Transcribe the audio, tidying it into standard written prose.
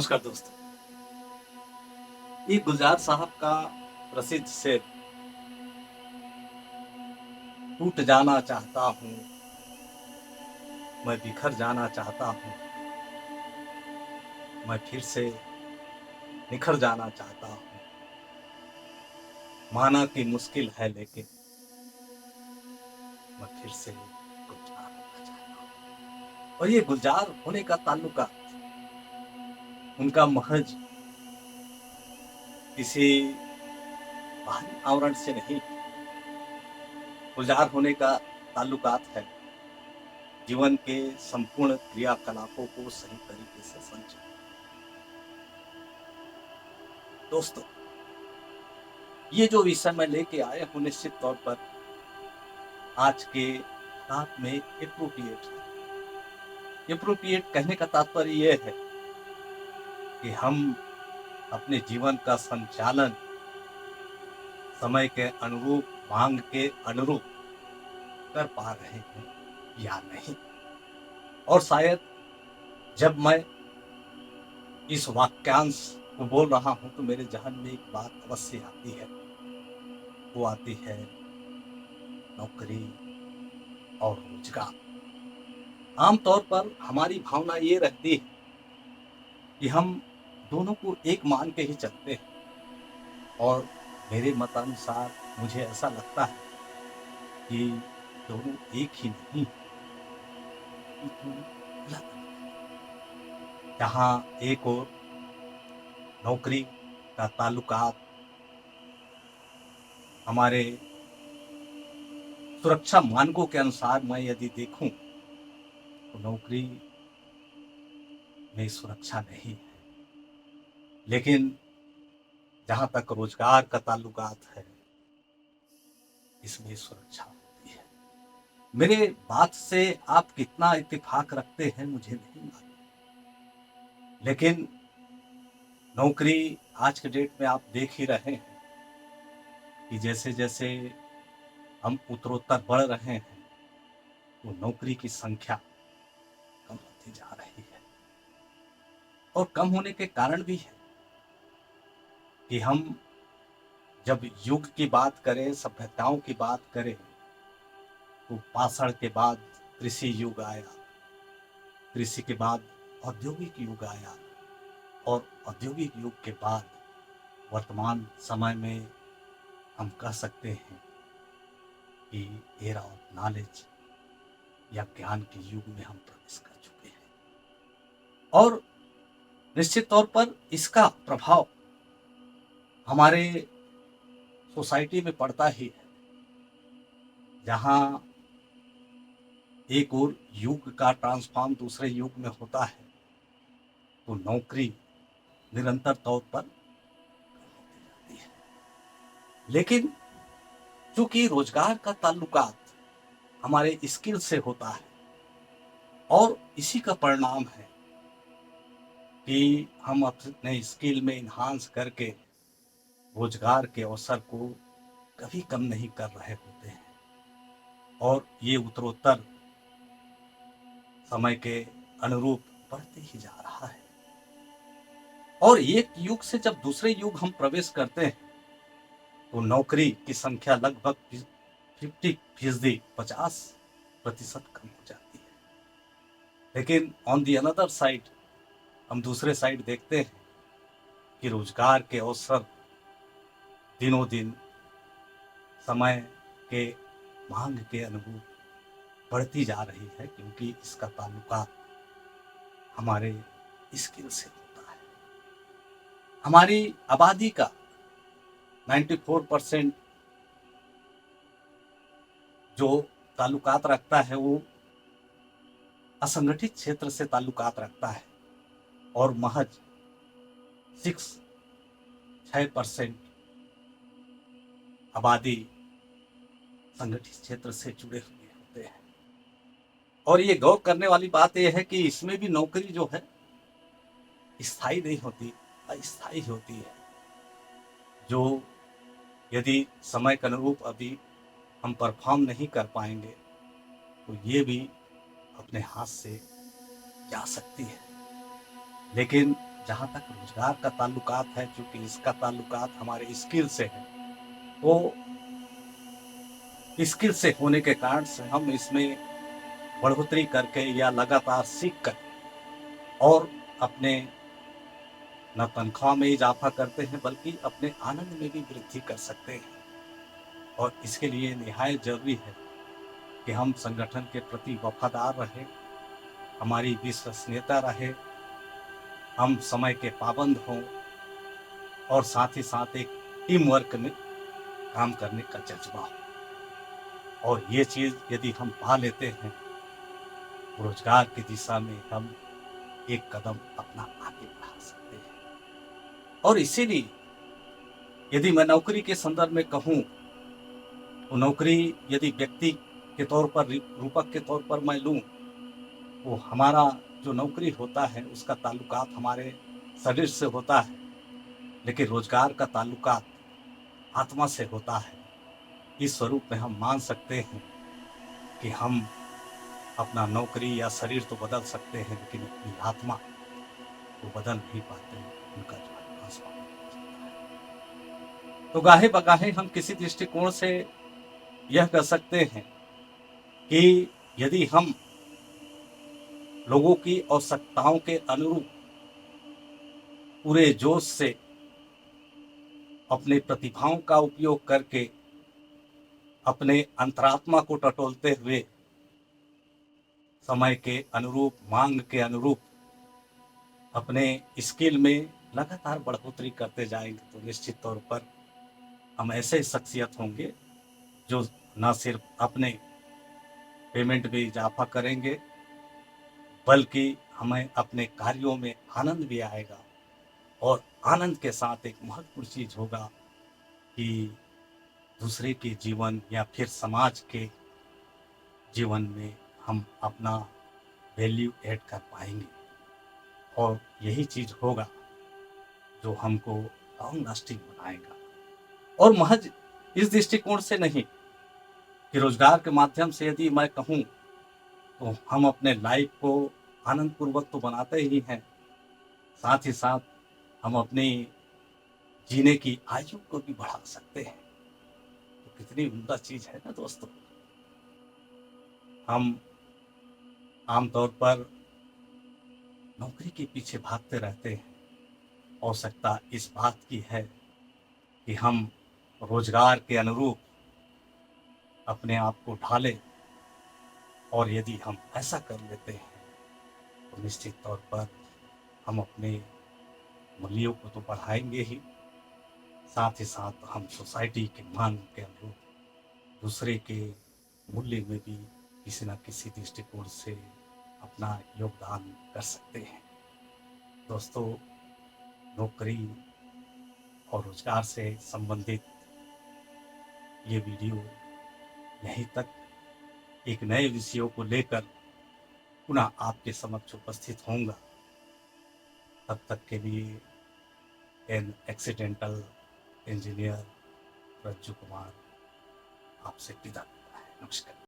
नमस्कार दोस्तों। ये गुलजार साहब का प्रसिद्ध शेर, टूट जाना चाहता हूँ, मैं बिखर जाना चाहता हूँ, मैं फिर से निखर जाना चाहता हूँ, माना कि मुश्किल है लेकिन मैं फिर से गुलजार होना चाहता हूँ। और ये गुलजार होने का ताल्लुका उनका महज किसी बाहरी आवरण से नहीं, गुलजार होने का ताल्लुकात है जीवन के संपूर्ण क्रियाकलापों को सही तरीके से संचालित। दोस्तों, ये जो विषय मैं लेके आया हूँ निश्चित तौर पर आज के हालात में एप्रोप्रिएट है। एप्रोप्रिएट कहने का तात्पर्य यह है कि हम अपने जीवन का संचालन समय के अनुरूप, मांग के अनुरूप कर पा रहे हैं या नहीं। और शायद जब मैं इस वाक्यांश को बोल रहा हूं तो मेरे जहन में एक बात अवश्य आती है, वो आती है नौकरी और रोजगार। आमतौर पर हमारी भावना ये रहती है कि हम दोनों को एक मान के ही चलते हैं, और मेरे मतानुसार मुझे ऐसा लगता है कि दोनों एक ही नहीं, ये दोनों अलग अलग। जहाँ एक और नौकरी का ताल्लुकात हमारे सुरक्षा मानकों के अनुसार मैं यदि देखूं तो नौकरी में सुरक्षा नहीं है, लेकिन जहां तक रोजगार का ताल्लुकात है इसमें सुरक्षा होती है। मेरे बात से आप कितना इत्तेफाक रखते हैं मुझे नहीं मालूम, लेकिन नौकरी आज के डेट में आप देख ही रहे हैं कि जैसे जैसे हम उत्तरोत्तर बढ़ रहे हैं तो नौकरी की संख्या कम होती जा रही है। और कम होने के कारण भी है कि हम जब युग की बात करें, सभ्यताओं की बात करें, तो पाषाण के बाद कृषि युग आया, कृषि के बाद औद्योगिक युग आया, और औद्योगिक युग के बाद वर्तमान समय में हम कह सकते हैं कि एरा ऑफ नॉलेज या ज्ञान के युग में हम प्रवेश कर चुके हैं। और निश्चित तौर पर इसका प्रभाव हमारे सोसाइटी में पड़ता ही है। जहाँ एक और युग का ट्रांसफॉर्म दूसरे युग में होता है तो नौकरी निरंतर तौर पर होती जाती है। लेकिन चूंकि रोजगार का ताल्लुकात हमारे स्किल से होता है, और इसी का परिणाम है कि हम अपने स्किल में इन्हांस करके रोजगार के अवसर को कभी कम नहीं कर रहे होते हैं, और ये उत्तरोत्तर समय के अनुरूप बढ़ते ही जा रहा है। और एक युग से जब दूसरे युग हम प्रवेश करते हैं तो नौकरी की संख्या लगभग 50%, 50% कम हो जाती है। लेकिन ऑन दी अनदर साइड हम दूसरे साइड देखते हैं कि रोजगार के अवसर दिनों दिन समय के मांग के अनुरूप बढ़ती जा रही है, क्योंकि इसका ताल्लुकात हमारे स्किल से होता है। हमारी आबादी का 94% जो ताल्लुकात रखता है वो असंगठित क्षेत्र से ताल्लुकात रखता है, और महज 6% आबादी संगठित क्षेत्र से जुड़े हुए होते हैं। और ये गौर करने वाली बात यह है कि इसमें भी नौकरी जो है स्थायी नहीं होती, अस्थायी होती है। जो यदि समय के अनुरूप अभी हम परफॉर्म नहीं कर पाएंगे तो ये भी अपने हाथ से जा सकती है। लेकिन जहाँ तक रोजगार का ताल्लुकात है, चूंकि इसका ताल्लुकात हमारे स्किल से है, तो स्किल से होने के कारण से हम इसमें बढ़ोतरी करके या लगातार सीख कर और अपने न तनख्वाह में इजाफा करते हैं बल्कि अपने आनंद में भी वृद्धि कर सकते हैं। और इसके लिए निहायत जरूरी है कि हम संगठन के प्रति वफादार रहें, हमारी विश्वसनीयता रहे, हम समय के पाबंद हों और साथ ही साथ एक टीम वर्क में काम करने का जज्बा हो। और ये चीज़ यदि हम पा लेते हैं, रोजगार की दिशा में हम एक कदम अपना आगे बढ़ा सकते हैं। और इसीलिए यदि मैं नौकरी के संदर्भ में कहूँ, तो नौकरी यदि व्यक्ति के तौर पर, रूपक के तौर पर मैं लूँ, वो हमारा जो नौकरी होता है उसका ताल्लुकात हमारे शरीर से होता है, लेकिन रोजगार का ताल्लुकात आत्मा से होता है। इस स्वरूप में हम मान सकते हैं कि हम अपना नौकरी या शरीर तो बदल सकते हैं, लेकिन अपनी आत्मा को बदल नहीं पाते, उनका जो है ट्रांसफॉर्म नहीं हो सकता है। तो गाहे बगाहे हम किसी दृष्टिकोण से यह कह सकते हैं कि यदि हम लोगों की आवश्यकताओं के अनुरूप पूरे जोश से अपने प्रतिभाओं का उपयोग करके अपने अंतरात्मा को टटोलते हुए समय के अनुरूप, मांग के अनुरूप अपने स्किल में लगातार बढ़ोतरी करते जाएंगे, तो निश्चित तौर पर हम ऐसे शख्सियत होंगे जो न सिर्फ अपने पेमेंट में इजाफा करेंगे, बल्कि हमें अपने कार्यों में आनंद भी आएगा। और आनंद के साथ एक महत्वपूर्ण चीज होगा कि दूसरे के जीवन या फिर समाज के जीवन में हम अपना वैल्यू ऐड कर पाएंगे। और यही चीज होगा जो हमको लॉन्ग लास्टिंग बनाएगा। और महज इस दृष्टिकोण से नहीं कि रोजगार के माध्यम से यदि मैं कहूँ, तो हम अपने लाइफ को आनंद पूर्वक तो बनाते ही हैं, साथ ही साथ हम अपनी जीने की आयु को भी बढ़ा सकते हैं। तो कितनी उम्दा चीज है ना दोस्तों। हम आमतौर पर नौकरी के पीछे भागते रहते हैं। आवश्यकता इस बात की है कि हम रोजगार के अनुरूप अपने आप को ढालें। और यदि हम ऐसा कर लेते हैं, तो निश्चित तौर पर हम अपने मूल्यों को तो बढ़ाएंगे ही, साथ ही साथ हम सोसाइटी के मांग के अनुरूप दूसरे के मूल्य में भी किसी न किसी दृष्टिकोण से अपना योगदान कर सकते हैं। दोस्तों, नौकरी और रोजगार से संबंधित ये वीडियो यहीं तक। एक नए विषयों को लेकर पुनः आपके समक्ष उपस्थित होऊंगा। तब तक के लिए एन एक्सीडेंटल इंजीनियर रज्जू कुमार आपसे विदा लेता है। नमस्कार।